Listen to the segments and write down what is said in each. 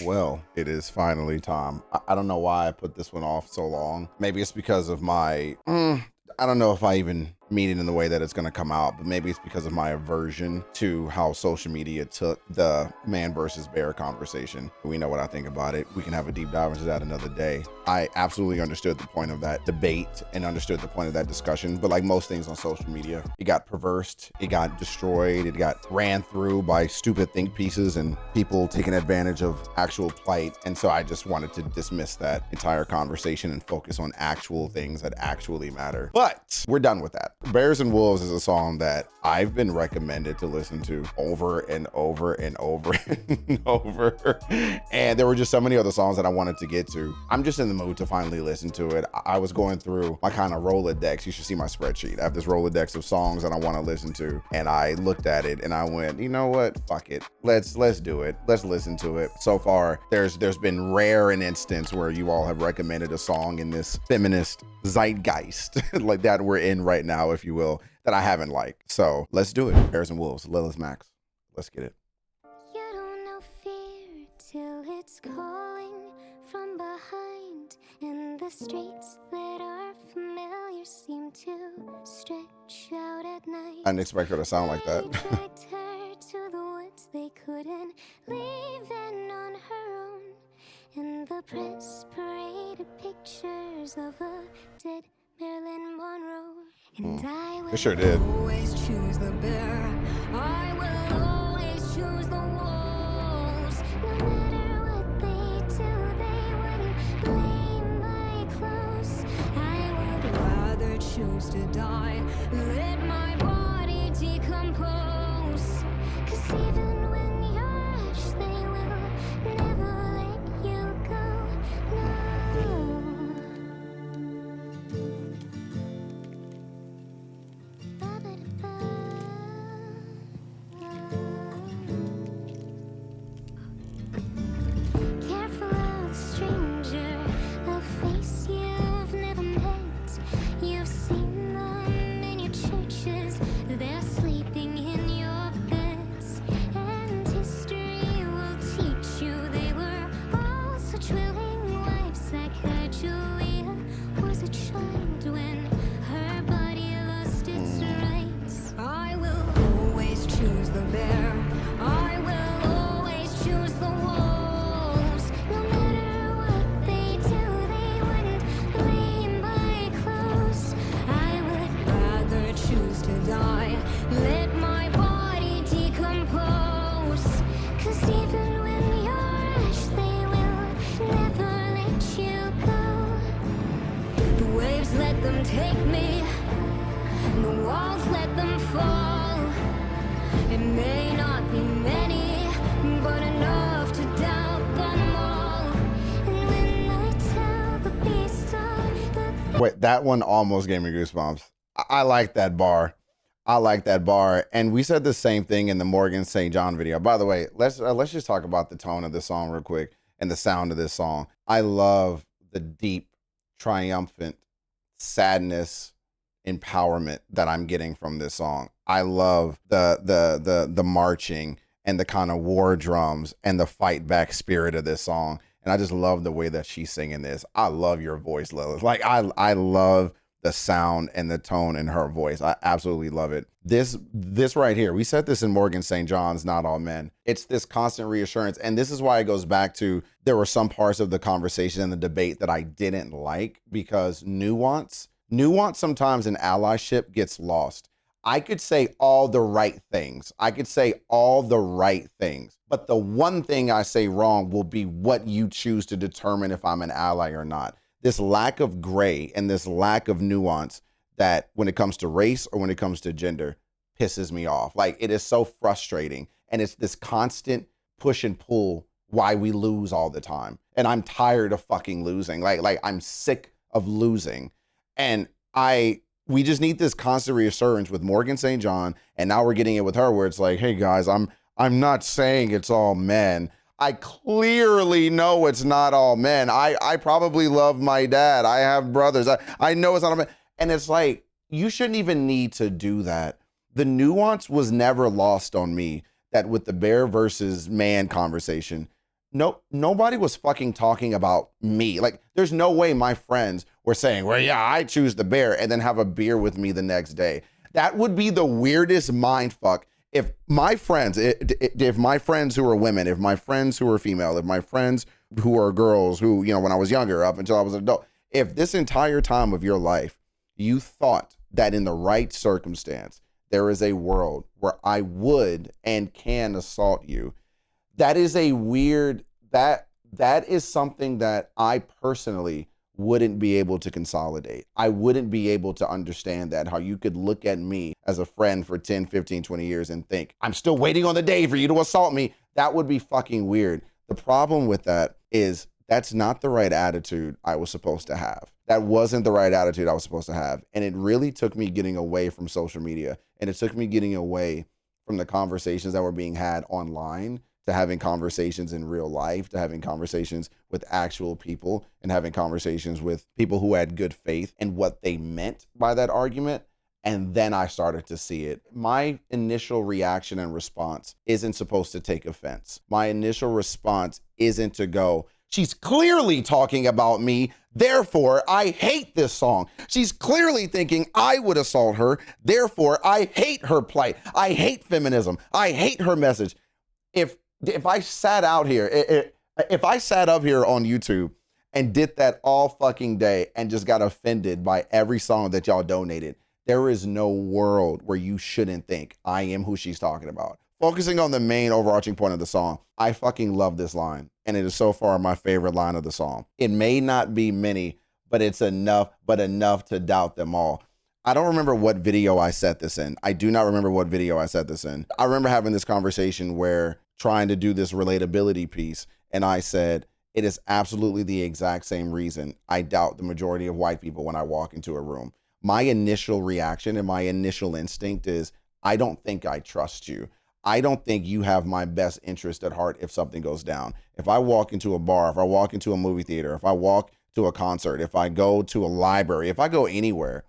Well, it is finally time. I don't know why I put this one off so long. Maybe it's because of my, I don't know if I even mean it in the way that it's going to come out, but maybe it's because of my aversion to how social media took the man versus bear conversation. We know what I think about it. We can have a deep dive into that another day. I absolutely understood the point of that debate and understood the point of that discussion, but like most things on social media, it got perversed, it got destroyed, it got ran through by stupid think pieces and people taking advantage of actual plight. And so I just wanted to dismiss that entire conversation and focus on actual things that actually matter. But we're done with that. Bears and Wolves is a song that I've been recommended to listen to over and over and over and over. And there were just so many other songs that I wanted to get to. I'm just in the mood to finally listen to it. I was going through my kind of Rolodex. You should see my spreadsheet. I have this Rolodex of songs that I want to listen to. And I looked at it and I went, you know what? Fuck it. Let's do it. Let's listen to it. So far, there's been rare an instance where you all have recommended a song in this feminist zeitgeist like that we're in right now, if you will, that I haven't liked. So let's do it. Bears and Wolves, Lilith Max. Let's get it. You don't know fear till it's calling from behind, and the streets that are familiar seem to stretch out at night. I didn't expect her to sound like that. They dragged her to the woods they couldn't leave in on her own, and the press paraded pictures of a dead Marilyn Monroe. And I will sure did. always choose the bear. I will always choose the wolves. No matter what they do, they wouldn't blame my clothes. I would rather choose to die. Let my body decompose. 'Cause even when you're ash, they will never let you go. No. Careful of a stranger, a face you've never met. You've seen them in your churches, they're sleeping in your beds. And history will teach you they were all such willing wives. Sacagawea was a child when her body lost its rights. I will always choose the bear. I will always choose the wolves. No matter what they do, they wouldn't blame my clothes. I would rather choose to die. Let my body decompose. 'Cause even when you're ash, they will never let you go. The waves let them take me. The walls let them fall. It may not be many, but enough to doubt them all. And when I tell the beast on the Wait, that one almost gave me goosebumps. I like that bar. I like that bar. And we said the same thing in the Morgan St. John video. By the way, let's just talk about the tone of this song real quick and the sound of this song. I love the deep, triumphant sadness, empowerment that I'm getting from this song. I love the marching and the kind of war drums and the fight back spirit of this song. And I just love the way that she's singing this. I love your voice, Lilith. Like I love the sound and the tone in her voice. I absolutely love it. This right here, we said this in Morgan St. John's, Not All Men. It's this constant reassurance. And this is why it goes back to, there were some parts of the conversation and the debate that I didn't like, because nuance sometimes in allyship gets lost. I could say all the right things. But the one thing I say wrong will be what you choose to determine if I'm an ally or not. This lack of gray and this lack of nuance that when it comes to race or when it comes to gender pisses me off. Like, it is so frustrating. And it's this constant push and pull why we lose all the time. And I'm tired of fucking losing. Like I'm sick of losing. And we just need this constant reassurance with Morgan St. John. And now we're getting it with her where it's like, hey guys, I'm not saying it's all men. I clearly know it's not all men. I probably love my dad. I have brothers. I know it's not all men. And it's like, you shouldn't even need to do that. The nuance was never lost on me that with the bear versus man conversation, nobody was fucking talking about me. Like, there's no way my friends were saying, well, yeah, I choose the bear, and then have a beer with me the next day. That would be the weirdest mind fuck. If my friends who are women, if my friends who are female, if my friends who are girls who, you know, when I was younger, up until I was an adult, if this entire time of your life, you thought that in the right circumstance, there is a world where I would and can assault you, that is a weird, that is something that I personally wouldn't be able to consolidate. I wouldn't be able to understand that, how you could look at me as a friend for 10, 15, 20 years and think, I'm still waiting on the day for you to assault me. That would be fucking weird. The problem with that is that's not the right attitude I was supposed to have. That wasn't the right attitude I was supposed to have. And it really took me getting away from social media. And it took me getting away from the conversations that were being had online to having conversations in real life, to having conversations with actual people, and having conversations with people who had good faith and what they meant by that argument. And then I started to see it. My initial reaction and response isn't supposed to take offense. My initial response isn't to go, she's clearly talking about me, therefore I hate this song. She's clearly thinking I would assault her, therefore I hate her plight. I hate feminism. I hate her message. If I sat out here, if I sat up here on YouTube and did that all fucking day and just got offended by every song that y'all donated, there is no world where you shouldn't think I am who she's talking about. Focusing on the main overarching point of the song, I fucking love this line, and it is so far my favorite line of the song. It may not be many, but it's enough to doubt them all. I don't remember what video I said this in. I do not remember what video I said this in. I remember having this conversation where trying to do this relatability piece, and I said, it is absolutely the exact same reason I doubt the majority of white people when I walk into a room. My initial reaction and my initial instinct is, I don't think I trust you. I don't think you have my best interest at heart if something goes down. If I walk into a bar, if I walk into a movie theater, if I walk to a concert, if I go to a library, if I go anywhere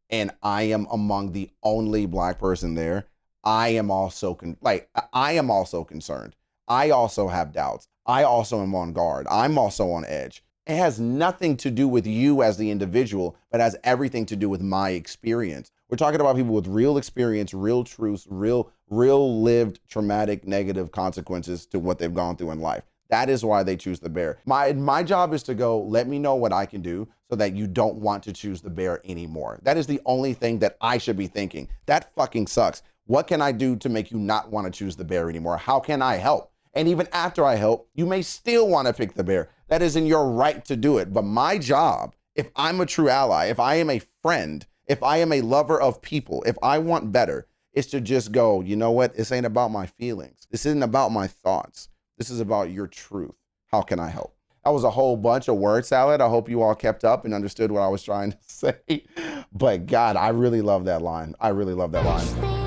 and I am among the only Black person there, I am also concerned. I also have doubts. I also am on guard. I'm also on edge. It has nothing to do with you as the individual, but has everything to do with my experience. We're talking about people with real experience, real truths, real lived traumatic negative consequences to what they've gone through in life. That is why they choose the bear. My job is to go, let me know what I can do so that you don't want to choose the bear anymore. That is the only thing that I should be thinking. That fucking sucks. What can I do to make you not want to choose the bear anymore? How can I help? And even after I help, you may still want to pick the bear. That is in your right to do it. But my job, if I'm a true ally, if I am a friend, if I am a lover of people, if I want better, is to just go, you know what? This ain't about my feelings. This isn't about my thoughts. This is about your truth. How can I help? That was a whole bunch of word salad. I hope you all kept up and understood what I was trying to say. But God, I really love that line. I really love that line.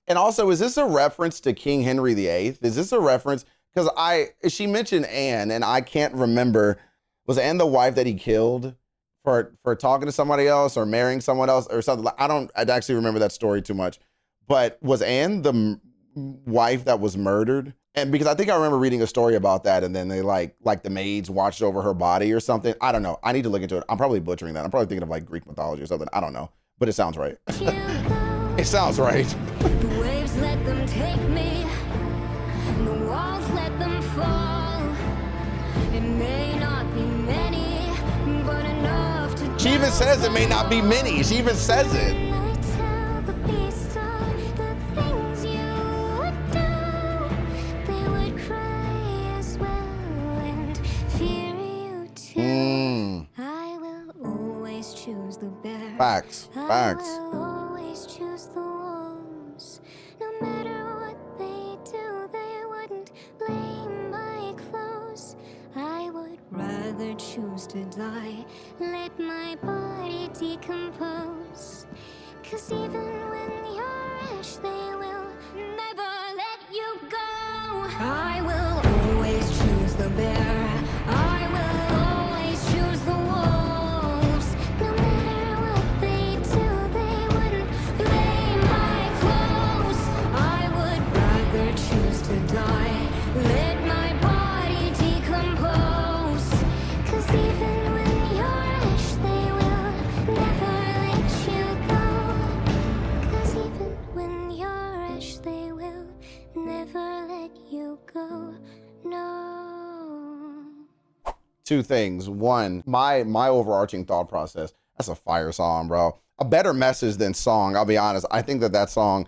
And also, is this a reference to King Henry VIII? Is this a reference? Because she mentioned Anne, and I can't remember. Was Anne the wife that he killed for talking to somebody else or marrying someone else or something? I'd actually remember that story too much. But was Anne the wife that was murdered? And because I think I remember reading a story about that, and then they like the maids watched over her body or something. I don't know. I need to look into it. I'm probably butchering that. I'm probably thinking of like Greek mythology or something. I don't know, but it sounds right. It sounds right. The waves let them take me, the walls let them fall. It may not be many, but enough to. She even says it may not be many. She even says it. I tell the beast of the things you would do, they would cry as well and fear you too. I will always choose the bear. Facts. I will always choose the wolves. No matter what they do, they wouldn't blame my clothes. I would rather choose to die, let my body decompose. 'Cause even when you're ash, they will never let you go. I will always choose the bear. I will always choose the wolves. No matter what they do, they wouldn't blame my clothes. I would rather choose to die. two things. One, my overarching thought process, that's a fire song, bro. A better message than song, I'll be honest. I think that song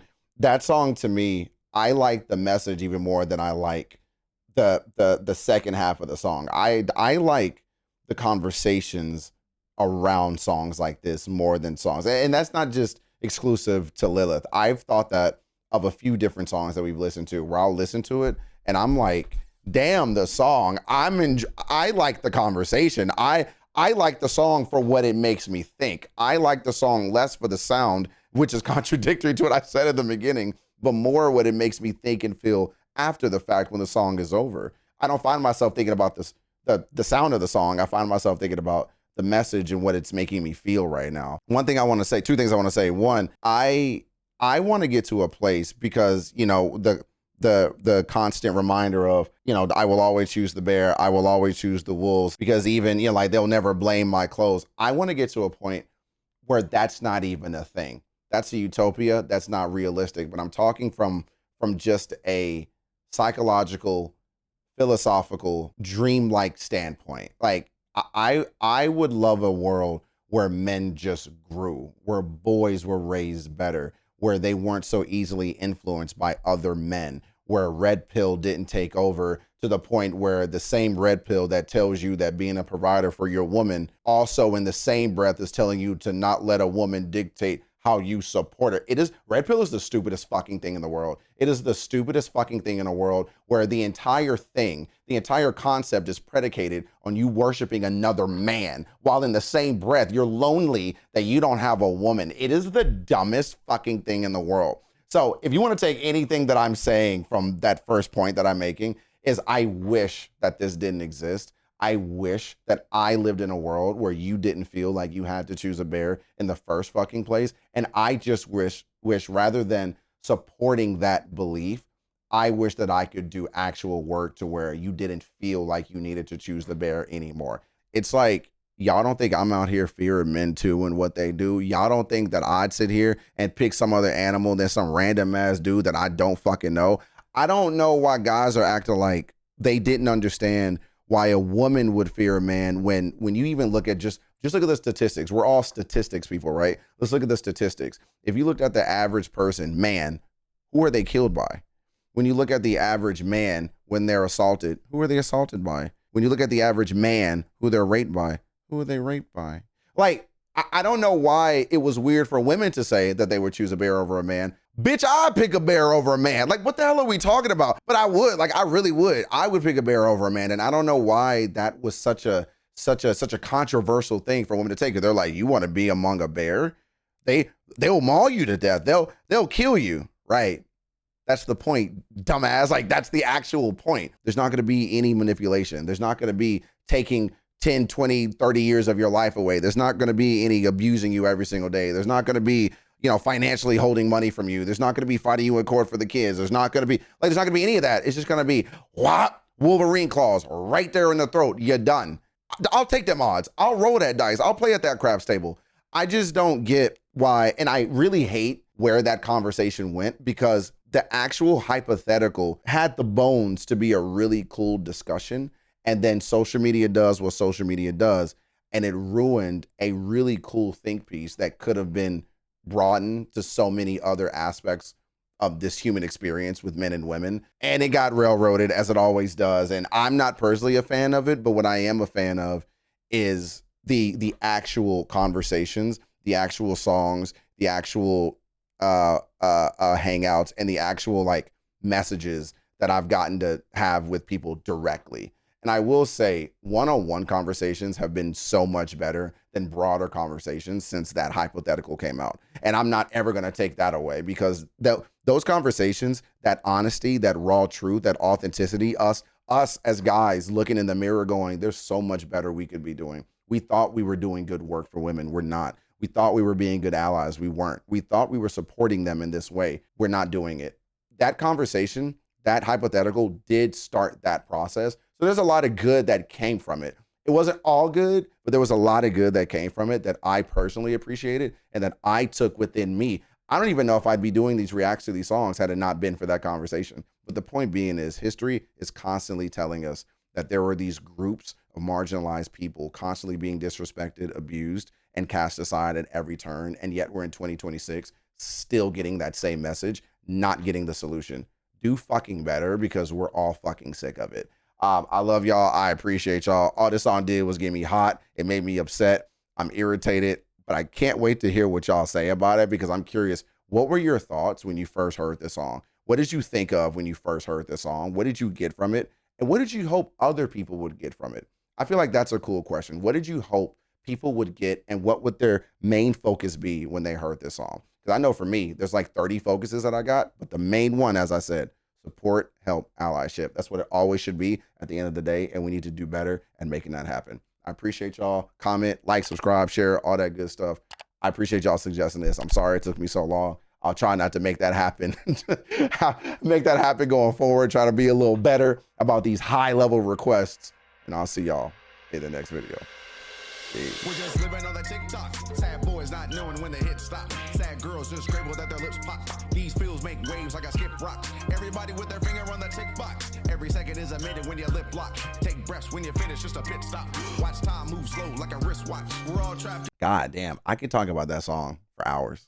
to me, I like the message even more than I like the second half of the song. I like the conversations around songs like this more than songs. And that's not just exclusive to Lilith. I've thought that of a few different songs that we've listened to where I'll listen to it and I'm like, damn, the song. I like the conversation. I like the song for what it makes me think. I like the song less for the sound, which is contradictory to what I said at the beginning, but more what it makes me think and feel after the fact when the song is over. I don't find myself thinking about the sound of the song. I find myself thinking about the message and what it's making me feel right now. One thing I want to say, two things I want to say. One, I want to get to a place because, you know, the constant reminder of, you know, I will always choose the bear. I will always choose the wolves because even, you know, like they'll never blame my clothes. I want to get to a point where that's not even a thing. That's a utopia. That's not realistic. But I'm talking from just a psychological, philosophical, dreamlike standpoint. Like I would love a world where men just grew, where boys were raised better, where they weren't so easily influenced by other men, where red pill didn't take over to the point where the same red pill that tells you that being a provider for your woman also in the same breath is telling you to not let a woman dictate how you support her. Red pill is the stupidest fucking thing in the world. It is the stupidest fucking thing in the world where the entire concept is predicated on you worshiping another man while in the same breath you're lonely that you don't have a woman. It is the dumbest fucking thing in the world. So if you want to take anything that I'm saying from that first point that I'm making is I wish that this didn't exist. I wish that I lived in a world where you didn't feel like you had to choose a bear in the first fucking place. And I just wish rather than supporting that belief, I wish that I could do actual work to where you didn't feel like you needed to choose the bear anymore. It's like, y'all don't think I'm out here fearing men too and what they do. Y'all don't think that I'd sit here and pick some other animal than some random ass dude that I don't fucking know. I don't know why guys are acting like they didn't understand why a woman would fear a man when you even look at just look at the statistics. We're all statistics people, right? Let's look at the statistics. If you looked at the average person, man, who are they killed by? When you look at the average man when they're assaulted, who are they assaulted by? When you look at the average man who they're raped by, who are they raped by? Like, I don't know why it was weird for women to say that they would choose a bear over a man. Bitch, I'd pick a bear over a man. Like, what the hell are we talking about? But I would, like, I really would. I would pick a bear over a man. And I don't know why that was such a controversial thing for women to take. They're like, you want to be among a bear? They'll maul you to death. They'll kill you. Right. That's the point, dumbass. Like, that's the actual point. There's not going to be any manipulation. There's not going to be taking 10, 20, 30 years of your life away. There's not going to be any abusing you every single day. There's not going to be, you know, financially holding money from you. There's not going to be fighting you in court for the kids. There's not going to be any of that. It's just going to be what? Wolverine claws right there in the throat. You're done. I'll take them odds. I'll roll that dice. I'll play at that craps table. I just don't get why. And I really hate where that conversation went because the actual hypothetical had the bones to be a really cool discussion. And then social media does what social media does. And it ruined a really cool think piece that could have been broadened to so many other aspects of this human experience with men and women. And it got railroaded as it always does. And I'm not personally a fan of it, but what I am a fan of is the actual conversations, the actual songs, the actual hangouts, and the actual like messages that I've gotten to have with people directly. And I will say one-on-one conversations have been so much better than broader conversations since that hypothetical came out. And I'm not ever going to take that away because those conversations, that honesty, that raw truth, that authenticity, us as guys looking in the mirror going, there's so much better we could be doing. We thought we were doing good work for women. We're not. We thought we were being good allies. We weren't. We thought we were supporting them in this way. We're not doing it. That conversation, that hypothetical did start that process. So there's a lot of good that came from it. It wasn't all good, but there was a lot of good that came from it that I personally appreciated and that I took within me. I don't even know if I'd be doing these reacts to these songs had it not been for that conversation. But the point being is history is constantly telling us that there were these groups of marginalized people constantly being disrespected, abused, and cast aside at every turn. And yet we're in 2026, still getting that same message, not getting the solution. Do fucking better, because we're all fucking sick of it. I love y'all. I appreciate y'all. All this song did was get me hot. It made me upset. I'm irritated, but I can't wait to hear what y'all say about it, because I'm curious, what were your thoughts when you first heard this song? What did you think of when you first heard this song? What did you get from it? And what did you hope other people would get from it? I feel like that's a cool question. What did you hope people would get, and what would their main focus be when they heard this song? Because I know for me, there's like 30 focuses that I got, but the main one, as I said, support, help, allyship. That's what it always should be at the end of the day, and we need to do better at making that happen. I appreciate y'all. Comment, like, subscribe, share, all that good stuff. I appreciate y'all suggesting this. I'm sorry it took me so long. I'll try not to make that happen. Make that happen going forward. Try to be a little better about these high-level requests. And I'll see y'all in the next video. Peace. We're just living on the TikTok. Sad boys not knowing when the hit stop. Sad girls just scramble that their lips pop. These fields make waves like I skip rocks. Everybody with their finger on the tick box. Every second is a minute when your lip lock. Take breaths when you finish, just a pit stop. Watch time move slow like a wristwatch. We're all trapped. God damn, I could talk about that song for hours.